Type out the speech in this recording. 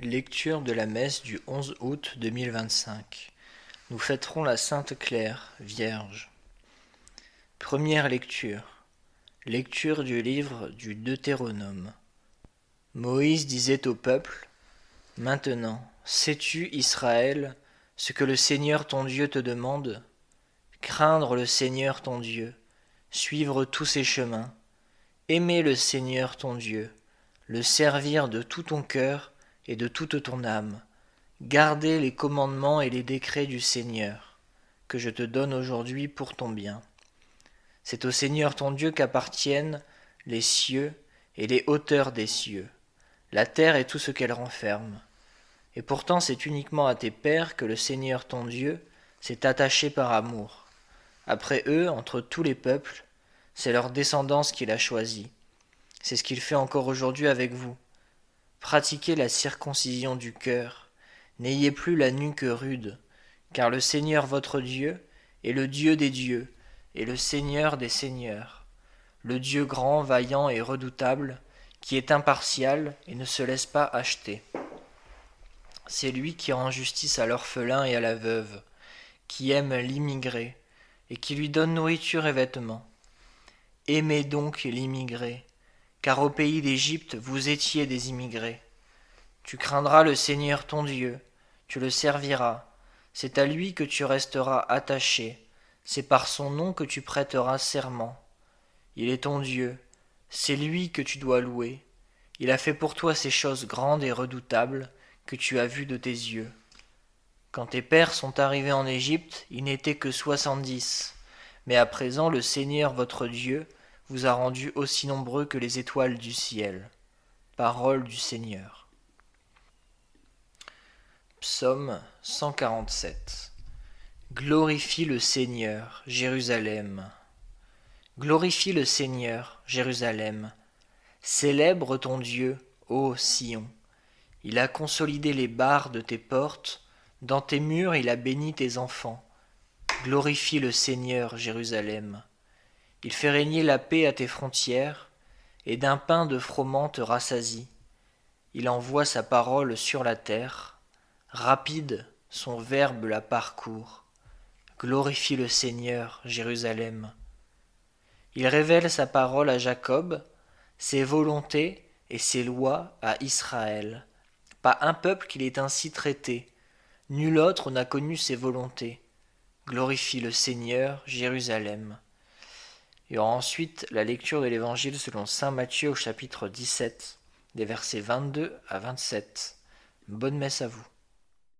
Lecture de la messe du 11 août 2025. Nous fêterons la Sainte Claire, Vierge. Première lecture. Lecture du livre du Deutéronome. Moïse disait au peuple : « Maintenant, sais-tu, Israël, ce que le Seigneur ton Dieu te demande ? Craindre le Seigneur ton Dieu, suivre tous ses chemins, aimer le Seigneur ton Dieu, le servir de tout ton cœur et de toute ton âme, garder les commandements et les décrets du Seigneur, que je te donne aujourd'hui pour ton bien. C'est au Seigneur ton Dieu qu'appartiennent les cieux et les hauteurs des cieux, la terre et tout ce qu'elle renferme. Et pourtant c'est uniquement à tes pères que le Seigneur ton Dieu s'est attaché par amour. Après eux, entre tous les peuples, c'est leur descendance qu'il a choisie. C'est ce qu'il fait encore aujourd'hui avec vous. Pratiquez la circoncision du cœur, n'ayez plus la nuque rude, car le Seigneur votre Dieu est le Dieu des dieux et le Seigneur des seigneurs, le Dieu grand, vaillant et redoutable, qui est impartial et ne se laisse pas acheter. C'est lui qui rend justice à l'orphelin et à la veuve, qui aime l'immigré et qui lui donne nourriture et vêtements. Aimez donc l'immigré, car au pays d'Égypte vous étiez des immigrés. Tu craindras le Seigneur ton Dieu, tu le serviras, c'est à lui que tu resteras attaché, c'est par son nom que tu prêteras serment. Il est ton Dieu, c'est lui que tu dois louer. Il a fait pour toi ces choses grandes et redoutables que tu as vues de tes yeux. Quand tes pères sont arrivés en Égypte, ils n'étaient que 70, mais à présent le Seigneur votre Dieu vous a rendus aussi nombreux que les étoiles du ciel. Parole du Seigneur. Psaume 147. Glorifie le Seigneur, Jérusalem. Glorifie le Seigneur, Jérusalem. Célèbre ton Dieu, ô Sion. Il a consolidé les barres de tes portes, dans tes murs il a béni tes enfants. Glorifie le Seigneur, Jérusalem. Il fait régner la paix à tes frontières, et d'un pain de froment te rassasie. Il envoie sa parole sur la terre, rapide, son verbe la parcourt. Glorifie le Seigneur, Jérusalem. Il révèle sa parole à Jacob, ses volontés et ses lois à Israël. Pas un peuple qu'il ait ainsi traité, nul autre n'a connu ses volontés. Glorifie le Seigneur, Jérusalem. Il y aura ensuite la lecture de l'Évangile selon saint Matthieu au chapitre 17, des versets 22 à 27. Bonne messe à vous.